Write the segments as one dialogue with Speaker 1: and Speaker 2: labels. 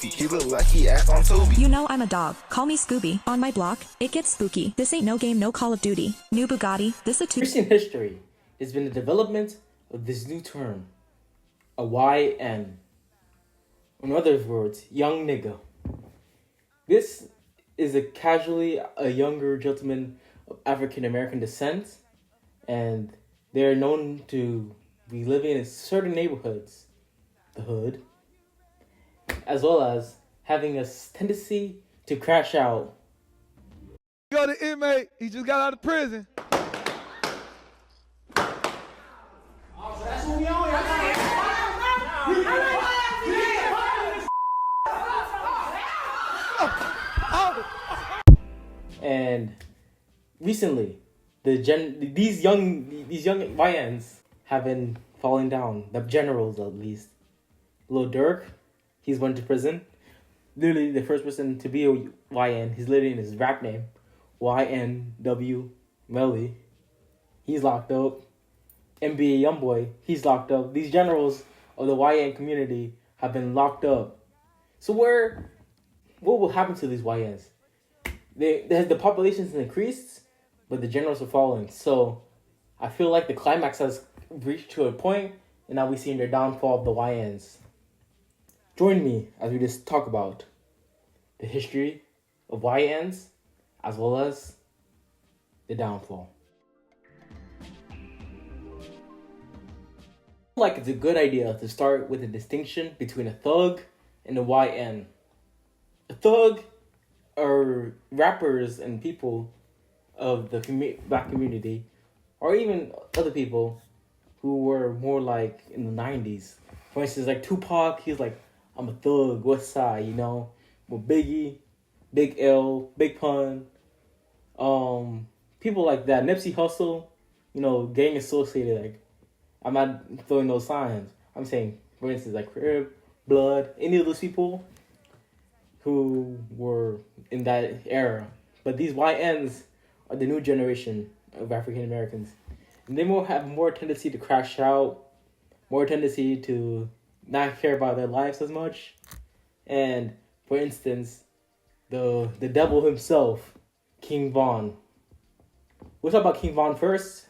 Speaker 1: goofy. He look like he acts on Tubi.
Speaker 2: You know I'm a dog. Call me Scooby. On my block, it gets spooky. This ain't no game, no Call of Duty. New Bugatti, this a two.
Speaker 3: Recent history has been the development of this new term, a YN. In other words, young nigga. This is a younger gentleman of African American descent, and they're known to be living in certain neighborhoods, the hood, as well as having a tendency to crash out.
Speaker 4: Got an inmate, he just got out of prison.
Speaker 3: And recently, these young YNs have been falling down. The generals, at least. Lil Durk, he's went to prison. Literally, the first person to be a YN. He's literally in his rap name, YNW Melly. He's locked up. NBA YoungBoy, he's locked up. These generals of the YN community have been locked up. So what will happen to these YNs? The population has increased, but the generals are falling. So I feel like the climax has reached to a point, and now we're seeing the downfall of the YNs. Join me as we just talk about the history of YNs as well as the downfall. I feel like it's a good idea to start with a distinction between a thug and a YN. A thug are rappers and people of the black community, or even other people who were more like in the 90s. For instance, like Tupac, he's like, I'm a thug, West Side, you know? With Biggie, Big L, Big Pun, people like that. Nipsey Hussle, you know, gang associated. Like, I'm not throwing those signs. I'm saying, for instance, like Crib, Blood, any of those people who were in that era. But these YNs are the new generation of African Americans. And they have more tendency to crash out, more tendency to not care about their lives as much. And, for instance, the devil himself, King Von. We'll talk about King Von first.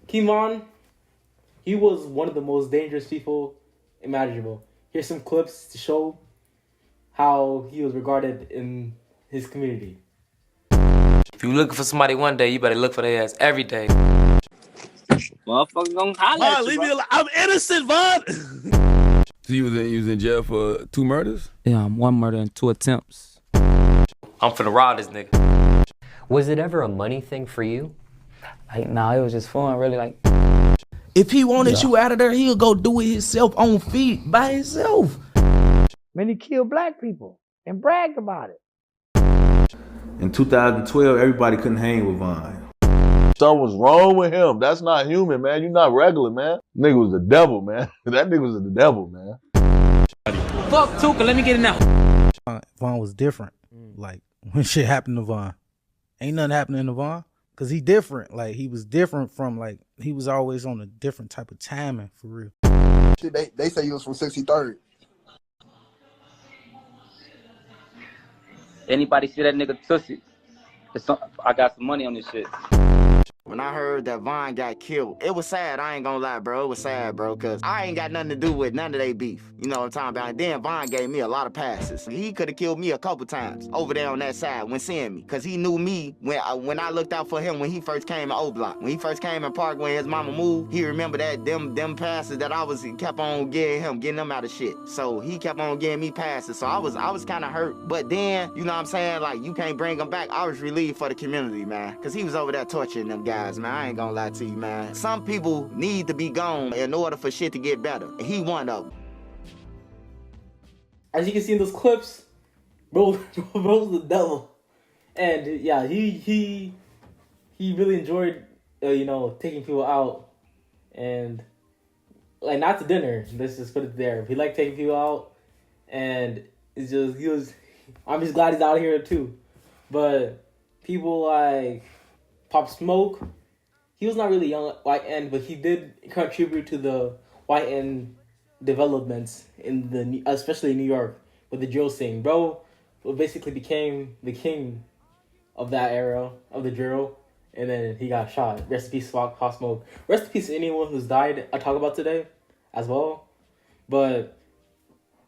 Speaker 3: King Von, he was one of the most dangerous people imaginable. Here's some clips to show how he was regarded in his community.
Speaker 5: If you looking for somebody one day, you better look for their ass every day.
Speaker 6: Motherfucker gonna holler at you,
Speaker 4: Leave
Speaker 6: bro.
Speaker 4: me alone. I'm innocent, Von.
Speaker 7: So you was in jail for 2 murders?
Speaker 8: Yeah, 1 murder and 2 attempts.
Speaker 5: I'm finna rob this nigga.
Speaker 9: Was it ever a money thing for you?
Speaker 8: Like, nah, it was just fun, really. Like,
Speaker 10: if he wanted you out of there, he'll go do it himself on feet by himself.
Speaker 11: Man, he killed black people and bragged about it.
Speaker 12: In 2012, everybody couldn't hang with Von.
Speaker 13: Something was wrong with him. That's not human, man. You're not regular, man. Nigga was the devil, man. That nigga was the devil, man.
Speaker 8: fuck Tuka, let me get it now.
Speaker 14: Von was different. Like, when shit happened to Von, ain't nothing happening to Von. Cause he different. Like, he was different from, like, he was always on a different type of timing, for real.
Speaker 15: They say he was from 63rd.
Speaker 6: Anybody see that nigga Tussie? I got some money on this shit.
Speaker 16: When I heard that Von got killed, it was sad. I ain't gonna lie, bro. It was sad, bro, because I ain't got nothing to do with none of they beef. You know what I'm talking about? And then Von gave me a lot of passes. He could have killed me a couple times over there on that side when seeing me, because he knew me when I looked out for him when he first came in O-Block. When he first came in Park when his mama moved, he remembered that them passes that I was kept on getting them out of shit. So he kept on getting me passes. So I was kind of hurt. But then, you know what I'm saying? Like, you can't bring him back. I was relieved for the community, man, because he was over there torturing them guys, man. I ain't gonna lie to you, man. Some people need to be gone in order for shit to get better. He one of them.
Speaker 3: As you can see in those clips, bro's the devil. And yeah, he really enjoyed, taking people out. And, like, not to dinner, let's just put it there. He liked taking people out. And it's just, I'm just glad he's out here too. But people like Pop Smoke, he was not really young YN, but he did contribute to the YN developments especially in New York. with the drill scene. Bro basically became the king of that era of the drill, and then he got shot. Rest in peace, Pop Smoke. Rest in peace to anyone who's died. I talk about today as well. But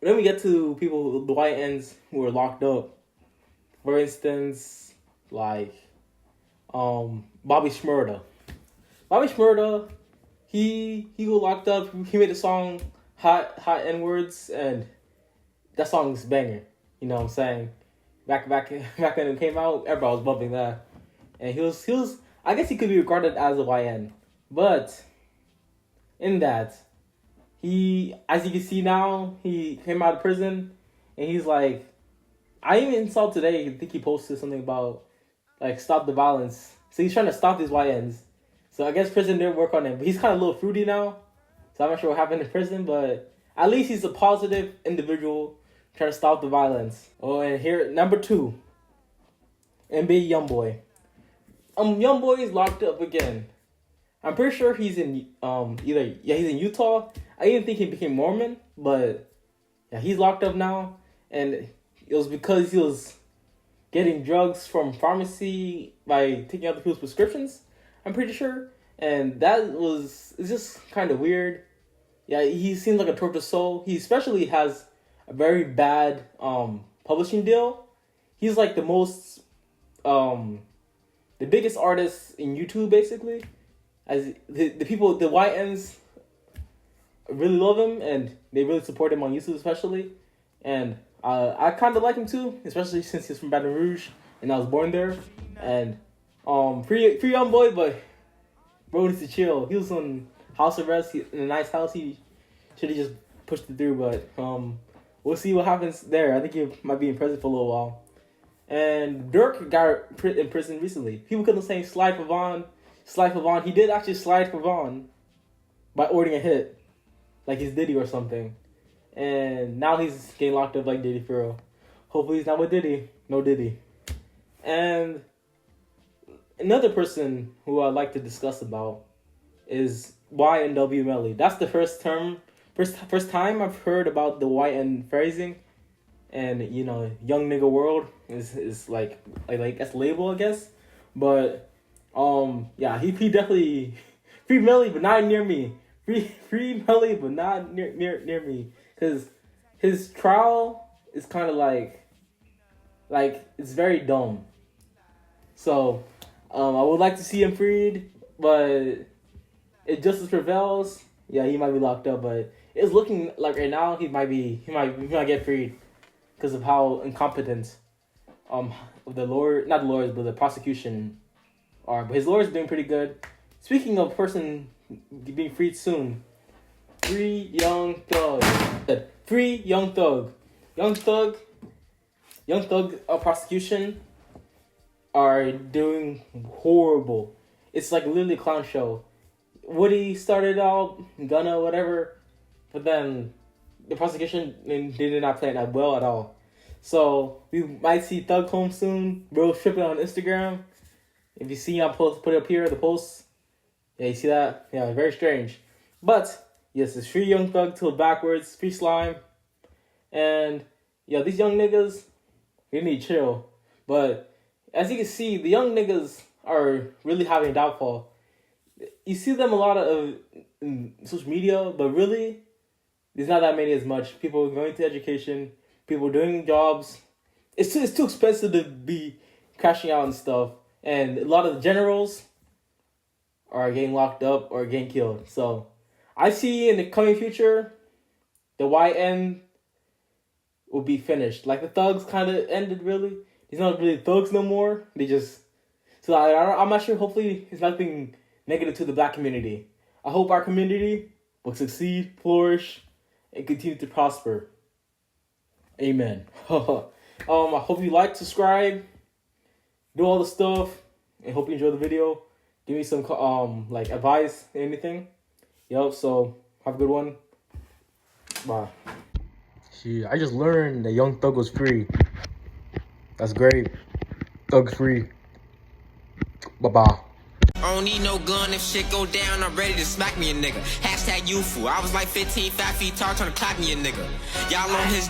Speaker 3: then we get to people, the YNs who were locked up. For instance, like Bobby Shmurda. Bobby Shmurda, he got locked up. He made a song, Hot N-Words, and that song's banger. You know what I'm saying? Back when it came out, everybody was bumping that. And he was I guess he could be regarded as a YN. But in that, he, as you can see now, he came out of prison and he's like, I even saw today, I think he posted something about like stop the violence. So he's trying to stop these YNs. So I guess prison didn't work on him. But he's kind of a little fruity now. So I'm not sure what happened in prison, but at least he's a positive individual trying to stop the violence. Oh, and here, number 2, NBA Youngboy. Youngboy is locked up again. I'm pretty sure he's in he's in Utah. I even think he became Mormon, but yeah, he's locked up now, and it was because he was getting drugs from pharmacy by taking other people's prescriptions. I'm pretty sure, and it's just kind of weird. Yeah, he seems like a tortured soul. He especially has a very bad publishing deal. He's like the most the biggest artist in YouTube, basically. As the people, the YNs really love him and they really support him on YouTube, especially. And I kind of like him too, especially since he's from Baton Rouge and I was born there. And free Youngboy, but bro needs to chill. He was on house arrest in a nice house. He should have just pushed it through, but we'll see what happens there. I think he might be in prison for a little while. And Dirk got in prison recently. People couldn't say slide for Vaughn. He did actually slide for Vaughn by ordering a hit, like he's Diddy or something. And now he's getting locked up like Diddy for real. Hopefully he's not with Diddy. No Diddy. And another person who I'd like to discuss about is YNW Melly. That's the first time I've heard about the YN phrasing. And, you know, Young Nigga World is like that's label, I guess. But yeah, he definitely free Melly, but not near me. Free Melly, but not near me, because his trial is kind of like it's very dumb. So I would like to see him freed, but if justice prevails, yeah, he might be locked up. But it's looking like right now he might get freed because of how incompetent the lawyer, not the lawyers, but the prosecution are. But his lawyers are doing pretty good. Speaking of person being freed soon, free Young Thug. Free Young Thug. Young Thug prosecution are doing horrible. It's like literally a clown show. Woody started out, Gunna, whatever, but then the prosecution did not play it that well at all. So we might see Thug home soon. Bro, stripping on Instagram. If you see, I'll put it up here, the post. Yeah, you see that? Yeah, very strange. But yes, it's free Young Thug till backwards, free Slime. And yeah, these young niggas, they need to chill. But as you can see, the young niggas are really having a downfall. You see them a lot of in social media, but really, there's not that many as much. People going to education, people doing jobs. It's too expensive to be crashing out and stuff. And a lot of the generals are getting locked up or getting killed. So I see in the coming future, the YN will be finished. Like the thugs kind of ended, really. He's not really thugs no more. They just... So I'm not sure. Hopefully it's nothing negative to the black community. I hope our community will succeed, flourish, and continue to prosper. Amen. I hope you like, subscribe, do all the stuff, and hope you enjoy the video. Give me some like advice, anything. Yup, so have a good one. Bye. Shit, I just learned that Young Thug was free. That's great. Thug free. Bye-bye.
Speaker 5: I don't need no gun, if shit go down, I'm ready to smack me a nigga. Hashtag youthful, I was like 15, 5 feet tall, trying to clap me a nigga. Y'all on his